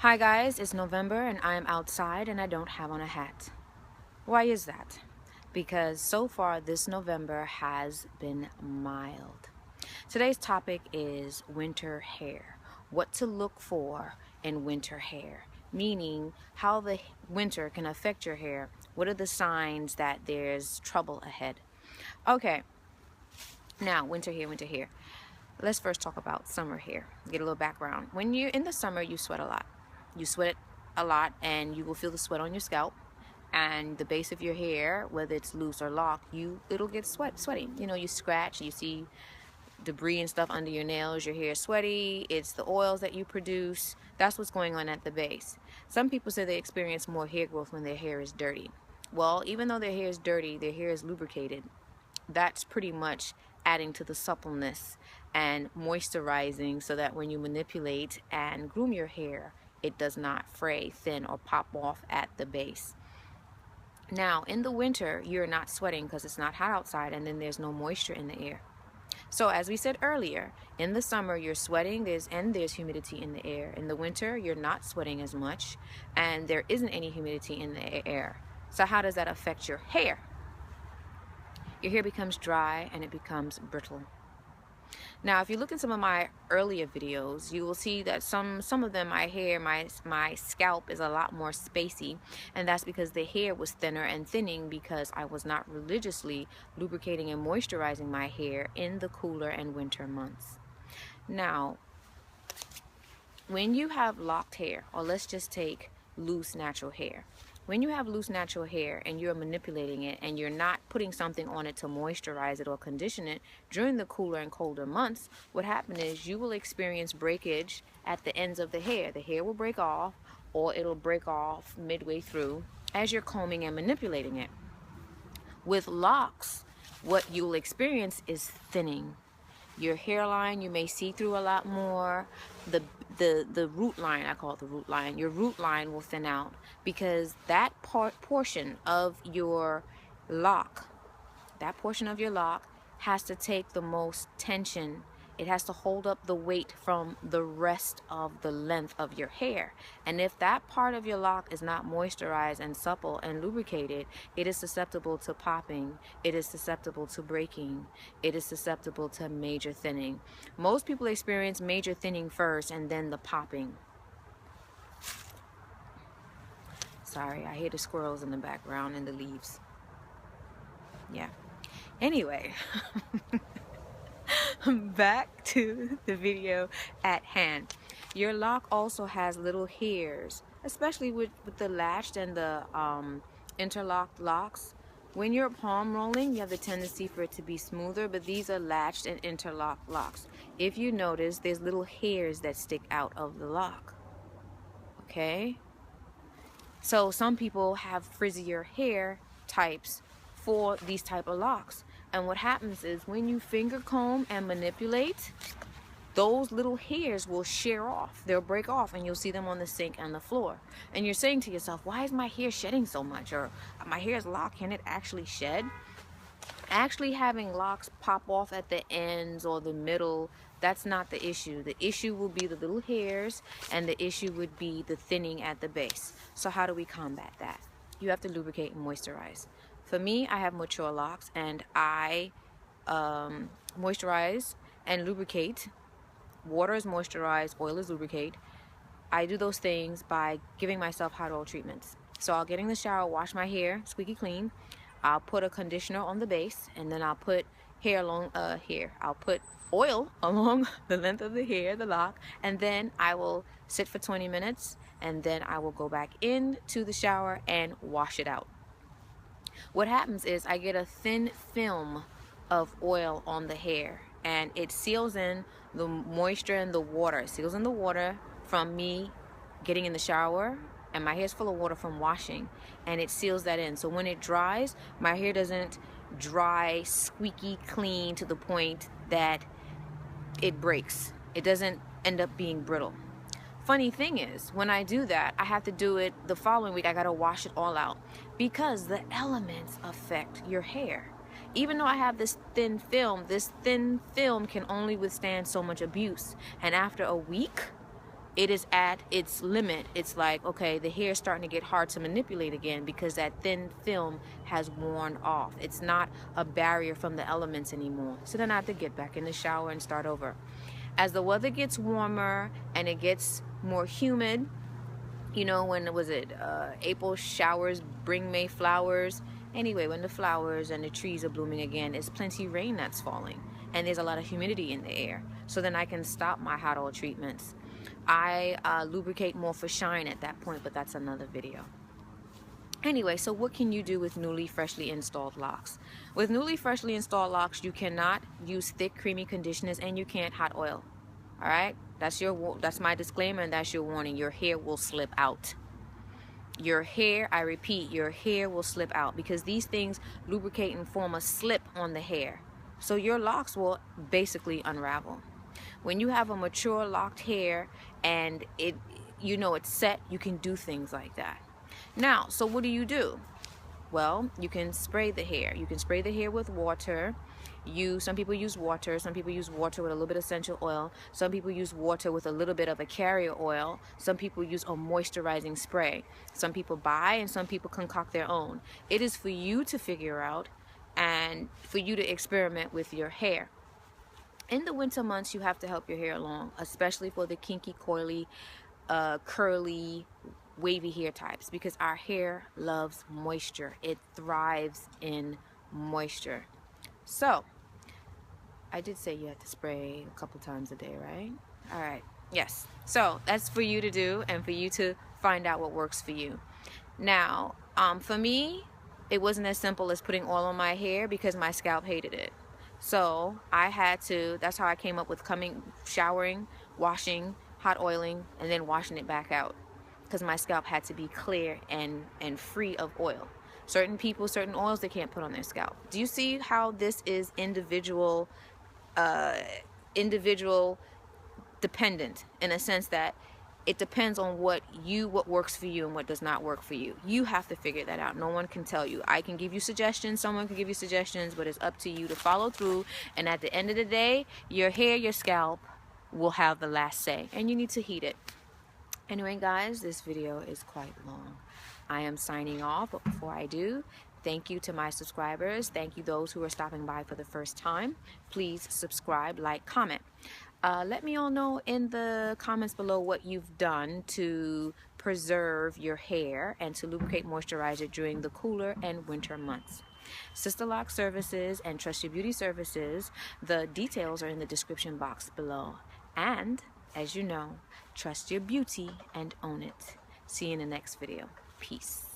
Hi guys, it's November and I am outside and I don't have on a hat. Why is that? Because so far this November has been mild. Today's topic is winter hair. What to look for in winter hair, meaning how the winter can affect your hair. What are the signs that there's trouble ahead? Okay, now winter hair. Let's first talk about summer hair. Get a little background. When you're in the summer, you sweat a lot. You sweat a lot and you will feel the sweat on your scalp, and the base of your hair, whether it's loose or locked, it'll get sweaty. You know, you scratch, you see debris and stuff under your nails, your hair is sweaty, it's the oils that you produce. That's what's going on at the base. Some people say they experience more hair growth when their hair is dirty. Well, even though their hair is dirty, their hair is lubricated. That's pretty much adding to the suppleness and moisturizing so that when you manipulate and groom your hair, it does not fray, thin, or pop off at the base. Now, in the winter, you're not sweating because it's not hot outside, and then there's no moisture in the air. So as we said earlier, in the summer you're sweating, there's humidity in the air. In the winter, you're not sweating as much and there isn't any humidity in the air. So how does that affect your hair? Your hair becomes dry and it becomes brittle. Now, if you look at some of my earlier videos, you will see that some of them, my scalp is a lot more spacey, and that's because the hair was thinner and thinning because I was not religiously lubricating and moisturizing my hair in the cooler and winter months. Now, when you have locked hair, or let's just take loose natural hair, when you have loose natural hair and you're manipulating it and you're not putting something on it to moisturize it or condition it during the cooler and colder months, what happens is you will experience breakage at the ends of the hair. The hair will break off, or it'll break off midway through as you're combing and manipulating it. With locks, what you'll experience is thinning. Your hairline, you may see through a lot more. The root line, I call it the root line, your root line will thin out because that portion of your lock, has to take the most tension. It has to hold up the weight from the rest of the length of your hair. And if that part of your lock is not moisturized and supple and lubricated, it is susceptible to popping. It is susceptible to breaking. It is susceptible to major thinning. Most people experience major thinning first and then the popping. Sorry, I hear the squirrels in the background and the leaves. Yeah. Anyway. Back to the video at hand. Your lock also has little hairs, especially with the latched and the interlocked locks. When you're palm rolling, you have the tendency for it to be smoother, but these are latched and interlocked locks. If you notice, there's little hairs that stick out of the lock. Okay? So some people have frizzier hair types for these type of locks. And what happens is when you finger comb and manipulate, those little hairs will shear off. They'll break off and you'll see them on the sink and the floor. And you're saying to yourself, why is my hair shedding so much? Or my hair is locked, can it actually shed? Actually having locks pop off at the ends or the middle, that's not the issue. The issue will be the little hairs, and the issue would be the thinning at the base. So how do we combat that? You have to lubricate and moisturize. For me, I have mature locks, and I moisturize and lubricate. Water is moisturized, oil is lubricate. I do those things by giving myself hot oil treatments. So I'll get in the shower, wash my hair squeaky clean. I'll put a conditioner on the base, and then I'll put I'll put oil along the length of the hair, the lock, and then I will sit for 20 minutes, and then I will go back into the shower and wash it out. What happens is I get a thin film of oil on the hair, and it seals in the moisture and the water. It seals in the water from me getting in the shower, and my hair's full of water from washing, and it seals that in. So when it dries, my hair doesn't dry squeaky clean to the point that it breaks. It doesn't end up being brittle. Funny thing is, when I do that, I have to do it the following week. I gotta wash it all out because the elements affect your hair. Even though I have this thin film can only withstand so much abuse. And after a week, it is at its limit. It's like, okay, the hair is starting to get hard to manipulate again because that thin film has worn off. It's not a barrier from the elements anymore. So then I have to get back in the shower and start over. As the weather gets warmer and it gets more humid, you know, when was it April showers bring May flowers. Anyway, when the flowers and the trees are blooming again, it's plenty rain that's falling and there's a lot of humidity in the air. So then I can stop my hot oil treatments. I lubricate more for shine at that point, but that's another video. Anyway, so what can you do with newly freshly installed locks? With newly freshly installed locks, you cannot use thick creamy conditioners and you can't hot oil. All right, that's my disclaimer, and that's your warning. Your hair will slip out. Your hair, I repeat, your hair will slip out because these things lubricate and form a slip on the hair. So your locks will basically unravel. When you have a mature locked hair and it's set, you can do things like that. Now, so what do? Well, you can spray the hair. You can spray the hair with water. Some people use water. Some people use water with a little bit of essential oil. Some people use water with a little bit of a carrier oil. Some people use a moisturizing spray. Some people buy and some people concoct their own. It is for you to figure out and for you to experiment with your hair. In the winter months, you have to help your hair along, especially for the kinky, coily, curly, wavy hair types, because our hair loves moisture. It thrives in moisture. So I did say you have to spray a couple times a day, right? All right. Yes. So that's for you to do and for you to find out what works for you. Now, for me, it wasn't as simple as putting oil on my hair because my scalp hated it. So I had to, that's how I came up with showering, washing, hot oiling, and then washing it back out, because my scalp had to be clear and free of oil. Certain people, certain oils they can't put on their scalp. Do you see how this is individual dependent, in a sense that it depends on what works for you and what does not work for you. You have to figure that out. No one can tell you. I can give you suggestions, someone can give you suggestions, but it's up to you to follow through. And at the end of the day, your hair, your scalp will have the last say, and you need to heed it. Anyway, guys, this video is quite long. I am signing off, but before I do, thank you to my subscribers. Thank you those who are stopping by for the first time. Please subscribe, like, comment. Let me all know in the comments below what you've done to preserve your hair and to lubricate, moisturize it during the cooler and winter months. Sisterlock services and Trust Your Beauty services, the details are in the description box below. And as you know, trust your beauty and own it. See you in the next video. Peace.